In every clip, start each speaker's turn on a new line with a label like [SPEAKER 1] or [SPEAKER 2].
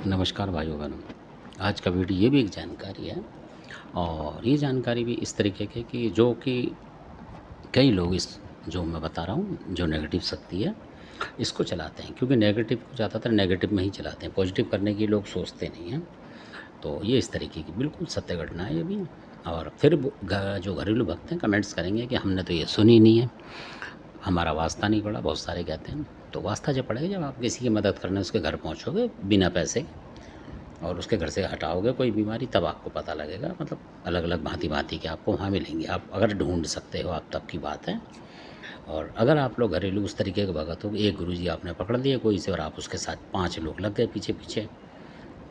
[SPEAKER 1] नमस्कार भाइयों बहनों। आज का वीडियो ये भी एक जानकारी है और ये जानकारी भी इस तरीके की कि जो कि कई लोग इस जो मैं बता रहा हूँ जो नेगेटिव शक्ति है इसको चलाते हैं, क्योंकि नेगेटिव को ज़्यादातर नेगेटिव में ही चलाते हैं, पॉजिटिव करने की लोग सोचते नहीं हैं। तो ये इस तरीके की बिल्कुल सत्य घटना है ये भी। और फिर जो घरेलू भक्त हैं कमेंट्स करेंगे कि हमने तो ये सुनी नहीं है, हमारा वास्ता नहीं पड़ा, बहुत सारे कहते हैं। तो वास्ता जब पड़ेगा जब आप किसी की मदद करने उसके घर पहुँचोगे बिना पैसे और उसके घर से हटाओगे कोई बीमारी, तब आपको पता लगेगा। मतलब अलग अलग भांति-भांति के आपको वहाँ मिलेंगे, आप अगर ढूँढ सकते हो आप तब की बात है। और अगर आप लोग घरेलू उस तरीके के भगत हो, एक गुरुजी आपने पकड़ लिए कोई से और आप उसके साथ 5 लोग लग गए पीछे-पीछे।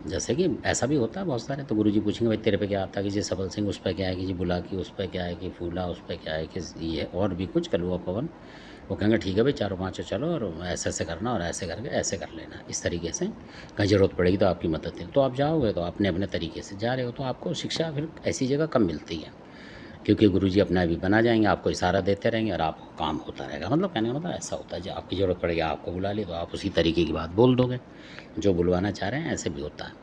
[SPEAKER 1] जैसे कि ऐसा भी होता है बहुत सारे, तो गुरुजी पूछेंगे भाई तेरे पे क्या आता है, कि जी सबल सिंह उस पे क्या है, कि जी बुलाकी उस पे क्या है, कि फूला उस पे क्या है, कि ये और भी कुछ कलुआ पवन। वो कहेंगे ठीक है भाई चारों पाँचों चलो और ऐसे-ऐसे करना और ऐसे करके ऐसे कर लेना। इस तरीके से कहीं ज़रूरत पड़ेगी तो आपकी मदद है। तो आप जाओगे तो अपने-अपने तरीके से जा रहे हो, तो आपको शिक्षा फिर ऐसी जगह कम मिलती है, क्योंकि गुरुजी अपना भी बना जाएँगे, आपको इशारा देते रहेंगे और आपको काम होता रहेगा। मतलब कहने का मतलब ऐसा होता है, जब आपकी ज़रूरत पड़ेगी आपको बुला लिए तो आप उसी तरीके की बात बोल दोगे, जो बुलवाना चाह रहे हैं। ऐसे भी होता है।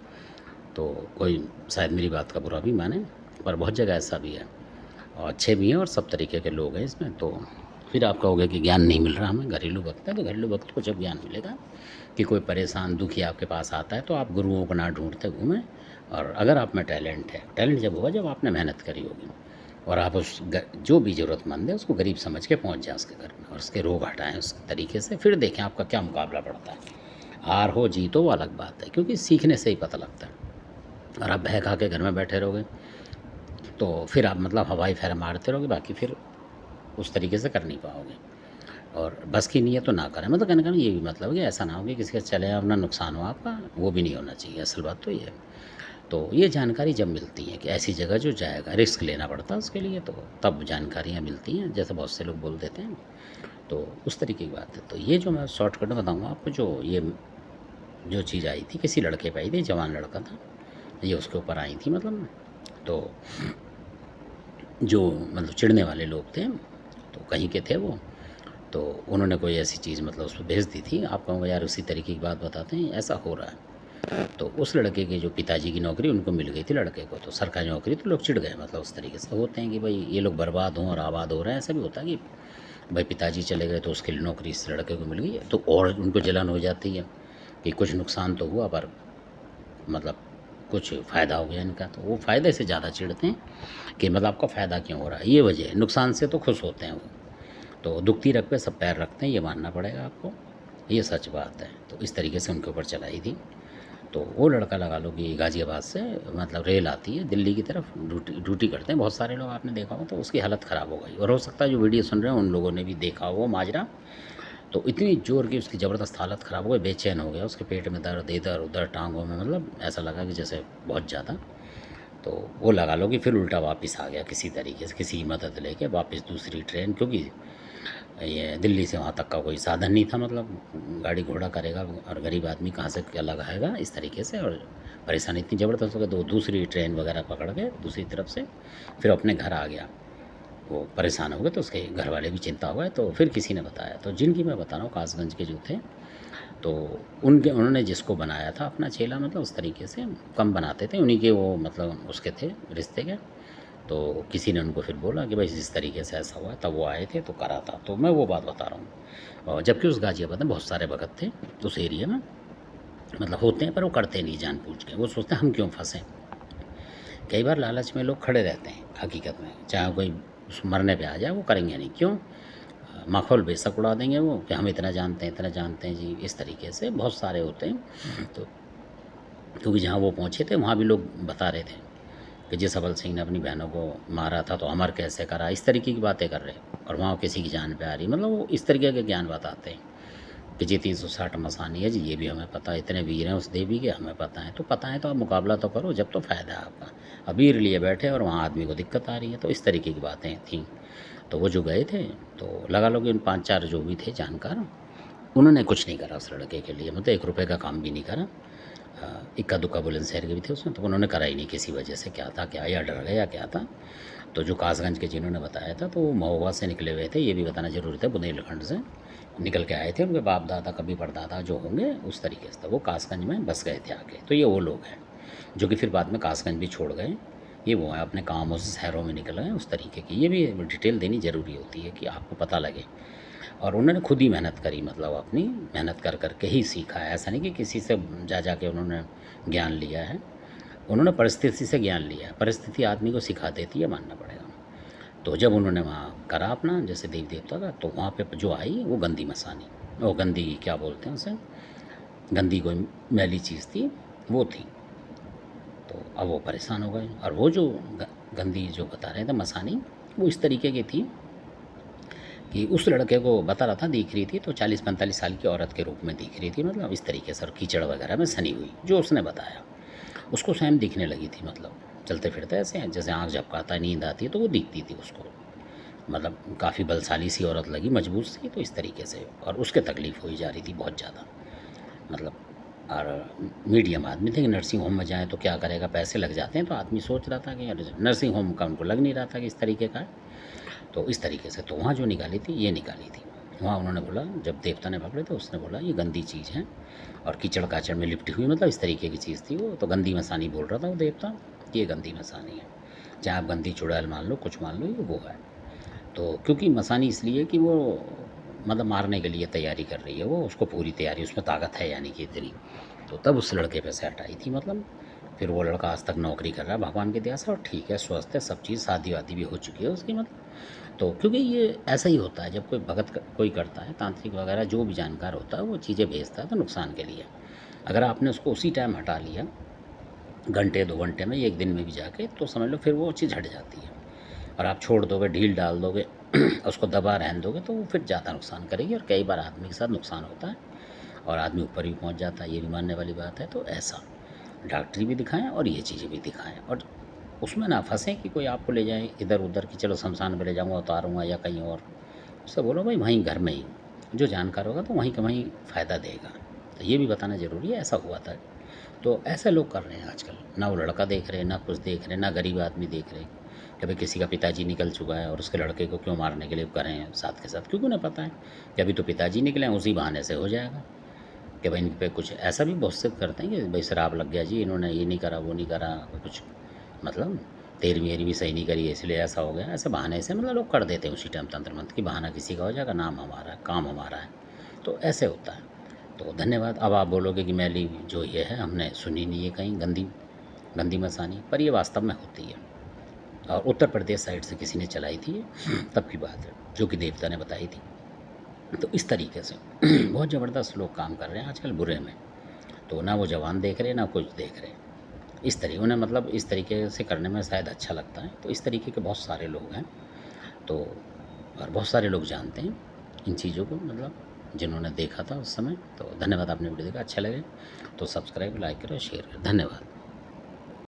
[SPEAKER 1] तो कोई शायद मेरी बात का बुरा भी माने, पर बहुत जगह ऐसा भी है और अच्छे भी हैं और सब तरीके के लोग हैं इसमें। तो फिर आप कहोगे कि ज्ञान नहीं मिल रहा हमें, घरेलू भक्त है, तो घरेलू भक्त को जब ज्ञान मिलेगा कि कोई परेशान दुखी आपके पास आता है तो आप गुरुओं को ना ढूंढते घूमें। और अगर आप में टैलेंट है, टैलेंट जब होगा जब आपने मेहनत करी होगी और आप जो भी ज़रूरतमंद है उसको गरीब समझ के पहुंच जाएं उसके घर में और उसके रोग हटाएं उस तरीके से, फिर देखें आपका क्या मुकाबला पड़ता है। हार हो जीत हो वो अलग बात है, क्योंकि सीखने से ही पता लगता है। और आप भय खा के घर में बैठे रहोगे तो फिर आप मतलब हवाई फेरा मारते रहोगे, बाकी फिर उस तरीके से कर नहीं पाओगे। और बस की नीयत तो ना करें, मतलब कहने का ये भी मतलब है कि ऐसा ना हो कि किसी का चले अपना नुकसान हो आपका, वो भी नहीं होना चाहिए। असल बात तो ये है। तो ये जानकारी जब मिलती है कि ऐसी जगह जो जाएगा रिस्क लेना पड़ता है उसके लिए, तो तब जानकारियाँ मिलती हैं, जैसे बहुत से लोग बोल देते हैं। तो उस तरीके की बात है। तो ये जो मैं शॉर्टकट में बताऊँगा आपको, जो चीज़ आई थी किसी लड़के पे आई थी, जवान लड़का था, ये उसके ऊपर आई थी मतलब। तो जो मतलब चिढ़ने वाले लोग थे, तो कहीं के थे वो, तो उन्होंने कोई ऐसी चीज़ मतलब उस पे भेज दी थी। आप कहोगे यार उसी तरीके की बात बताते हैं, ऐसा हो रहा है। तो उस लड़के के जो पिताजी की नौकरी उनको मिल गई थी लड़के को, तो सरकारी नौकरी, तो लोग चिढ़ गए। मतलब उस तरीके से होते हैं कि भाई ये लोग बर्बाद हों और आबाद हो रहे हैं। ऐसा भी होता है कि भाई पिताजी चले गए तो उसके लिए नौकरी इस लड़के को मिल गई, तो और उनको जलन हो जाती है कि कुछ नुकसान तो हुआ पर मतलब कुछ फ़ायदा हो गया इनका। तो वो फ़ायदे से ज़्यादा चिढ़ते हैं कि मतलब आपका फ़ायदा क्यों हो रहा है, ये वजह है। नुकसान से तो खुश होते हैं वो। तो दुखती रग पे सब पैर रखते हैं, ये मानना पड़ेगा आपको, ये सच बात है। तो इस तरीके से उनके ऊपर चलाई थी। तो वो लड़का लगा लो कि गाज़ियाबाद से मतलब रेल आती है दिल्ली की तरफ, ड्यूटी करते हैं बहुत सारे लोग, आपने देखा हो। तो उसकी हालत ख़राब हो गई और हो सकता है जो वीडियो सुन रहे हैं उन लोगों ने भी देखा हो वो माजरा। तो इतनी ज़ोर की उसकी ज़बरदस्त हालत ख़राब हो गई, बेचैन हो गया, उसके पेट में दर्द, इधर उधर टांगों में, मतलब ऐसा लगा कि जैसे बहुत ज़्यादा। तो वो लगा लो कि फिर उल्टा वापस आ गया किसी तरीके से, किसी की मदद लेके वापस दूसरी ट्रेन, क्योंकि ये दिल्ली से वहाँ तक का कोई साधन नहीं था। मतलब गाड़ी घोड़ा करेगा और गरीब आदमी कहाँ से क्या लगाएगा इस तरीके से, और परेशानी इतनी ज़बरदस्त हो गई तो दूसरी ट्रेन वगैरह पकड़ के दूसरी तरफ से फिर अपने घर आ गया। वो परेशान हो गए तो उसके घर वाले भी चिंता हो गए, तो फिर किसी ने बताया। तो जिनकी मैं बता रहा हूँ कासगंज के जो थे, तो उन्होंने जिसको बनाया था अपना चेला, मतलब उस तरीके से कम बनाते थे, उन्हीं के वो मतलब उसके थे रिश्ते के। तो किसी ने उनको फिर बोला कि भाई इस तरीके से ऐसा हुआ, तब वो आए थे तो करा था। तो मैं वो बात बता रहा हूँ। और जबकि उस गाज़ियाबाद में बहुत सारे भगत थे उस एरिया में, मतलब होते हैं पर वो करते नहीं जानबूझ के, वो सोचते हैं हम क्यों फंसें। कई बार लालच में लोग खड़े रहते हैं हकीकत में, चाहे कोई मरने पे आ जाए वो करेंगे नहीं, क्यों? माखौल बेशक उड़ा देंगे वो कि हम इतना जानते हैं जी, इस तरीके से बहुत सारे होते हैं। तो क्योंकि जहाँ वो पहुँचे थे वहाँ भी लोग बता रहे थे कि जी सबल सिंह ने अपनी बहनों को मारा था तो अमर कैसे करा, इस तरीके की बातें कर रहे हैं और वहाँ किसी की जान पे आ रही। मतलब वो इस तरीके के ज्ञान बताते हैं कि जी 360 मसानी है जी, ये भी हमें पता है, इतने वीर हैं उस देवी के, हमें पता है। तो पता है तो आप मुकाबला तो करो जब तो फ़ायदा है आपका। अब वीर लिए बैठे और वहाँ आदमी को दिक्कत आ रही है, तो इस तरीके की बातें थीं। तो वो जो गए थे, तो लगा लो कि उन 5-4 जो भी थे जानकार, उन्होंने कुछ नहीं करा उस लड़के के लिए, मतलब 1 रुपए का काम भी नहीं करा। इक्का दुक्का बुलंदशहर के भी थे उसमें, तो उन्होंने करा ही नहीं किसी वजह से, क्या था क्या, या डर गए या क्या था। तो जो कासगंज के जिन्होंने बताया था तो वो महोबा से निकले हुए थे, ये भी बताना ज़रूरी था, बुंदेलखंड से निकल के आए थे। उनके बाप दादा कभी परदादा जो होंगे उस तरीके से, वो कासगंज में बस गए थे आके। तो ये वो लोग हैं जो कि फिर बाद में कासगंज भी छोड़ गए। ये वो हैं अपने कामों से शहरों में निकल गए, उस तरीके की। ये भी डिटेल देनी ज़रूरी होती है कि आपको पता लगे। और उन्होंने खुद ही मेहनत करी, मतलब अपनी मेहनत कर कर के ही सीखा है। ऐसा नहीं कि किसी से जा जा के उन्होंने ज्ञान लिया है, उन्होंने परिस्थिति से ज्ञान लिया है। परिस्थिति आदमी को सिखा देती है, मानना पड़ेगा। तो जब उन्होंने वहाँ करा अपना जैसे देवी देवता का, तो वहाँ पे जो आई वो गंदी मसानी, वो गंदी क्या बोलते हैं उसे, गंदी कोई मैली चीज़ थी वो थी। तो अब वो परेशान हो गए। और वो जो गंदी जो बता रहे थे मसानी, वो इस तरीके की थी कि उस लड़के को बता रहा था, दिख रही थी तो 40-45 साल की औरत के रूप में दिख रही थी, मतलब इस तरीके से, और कीचड़ वगैरह में सनी हुई, जो उसने बताया। उसको स्वयं दिखने लगी थी, मतलब चलते फिरते ऐसे जैसे आँख झपकाता है, नींद आती है तो वो दिखती थी उसको। मतलब काफ़ी बलशाली सी औरत लगी, मजबूत सी, तो इस तरीके से। और उसके तकलीफ़ हुई जा रही थी बहुत ज़्यादा, मतलब। और मीडियम आदमी थे कि नर्सिंग होम में जाएँ तो क्या करेगा, पैसे लग जाते हैं। तो आदमी सोच रहा था कि यार नर्सिंग होम का उनको लग नहीं रहा था कि इस तरीके का है। तो इस तरीके से तो वहाँ जो निकाली थी, ये निकाली थी। वहाँ उन्होंने बोला, जब देवता ने पकड़े तो उसने बोला ये गंदी चीज़ है और कीचड़ काचड़ में लिपटी हुई, मतलब इस तरीके की चीज़ थी वो। तो गंदी मसानी बोल रहा था वो देवता कि ये गंदी मसानी है, चाहे आप गंदी चुड़ैल मान लो, कुछ मान लो, ये वो है। तो क्योंकि मसानी इसलिए कि वो मतलब मारने के लिए तैयारी कर रही है, वो उसको पूरी तैयारी, उसमें ताकत है यानी कि इतनी। तो तब उस लड़के पे से हटाई थी, मतलब। फिर वो लड़का आज तक नौकरी कर रहा है भगवान की दया से, और ठीक है, स्वस्थ है, सब चीज़, शादी वादी भी हो चुकी है उसकी, मतलब। तो क्योंकि ये ऐसा ही होता है, जब कोई भगत कोई करता है, तांत्रिक वगैरह जो भी जानकार होता है, वो चीज़ें भेजता है तो नुकसान के लिए। अगर आपने उसको उसी टाइम हटा लिया, घंटे 2 घंटे में, 1 दिन में भी जाके, तो समझ लो फिर वो चीज़ हट जाती है। और आप छोड़ दोगे, ढील डाल दोगे उसको दबा रहने दोगे, तो वो फिर ज़्यादा नुकसान करेगी। और कई बार आदमी के साथ नुकसान होता है और आदमी ऊपर भी पहुंच जाता है, ये भी मानने वाली बात है। तो ऐसा डॉक्टरी भी दिखाएं और ये चीज़ें भी दिखाएं, और उसमें ना फंसें कि कोई आपको ले जाए इधर उधर कि चलो शमशान में ले जाऊँगा, उतारूँगा या कहीं और। उससे बोलो भाई वहीं घर में ही जो जानकार होगा तो वहीं का वहीं फ़ायदा देगा। तो ये भी बताना ज़रूरी है, ऐसा हुआ था। तो ऐसे लोग कर रहे हैं आजकल, ना वो लड़का देख रहे, ना कुछ देख रहे, ना गरीब आदमी देख रहे कि भाई किसी का पिताजी निकल चुका है और उसके लड़के को क्यों मारने के लिए करें साथ के साथ, क्योंकि उन्हें पता है कि अभी तो पिताजी निकले हैं, उसी बहाने से हो जाएगा कि भाई इन पे कुछ। ऐसा भी बहुत से करते हैं कि भाई शराब लग गया जी, इन्होंने ये नहीं करा, वो नहीं करा, कुछ मतलब 13वीं 11वीं सही नहीं करी है इसलिए ऐसा हो गया, ऐसे बहाने से मतलब लोग कर देते हैं उसी टाइम तंत्र मंत्र की, बहाना किसी का हो जाएगा, नाम हमारा है, काम हमारा है। तो ऐसे होता है। तो धन्यवाद। अब आप बोलोगे कि मैली जो ये है हमने सुनी नहीं है कहीं, गंदी गंदी मसानी, पर ये वास्तव में होती है और उत्तर प्रदेश साइड से किसी ने चलाई थी ये, तब की बात है, जो कि देवता ने बताई थी। तो इस तरीके से बहुत ज़बरदस्त लोग काम कर रहे हैं आजकल बुरे में। तो ना वो जवान देख रहे, ना कुछ देख रहे, इस तरीके उन्हें, मतलब इस तरीके से करने में शायद अच्छा लगता है। तो इस तरीके के बहुत सारे लोग हैं। तो और बहुत सारे लोग जानते हैं इन चीज़ों को, मतलब जिन्होंने देखा था उस समय। तो धन्यवाद, आपने वीडियो देखा, अच्छा लगे तो सब्सक्राइब, लाइक करें, शेयर करें। धन्यवाद।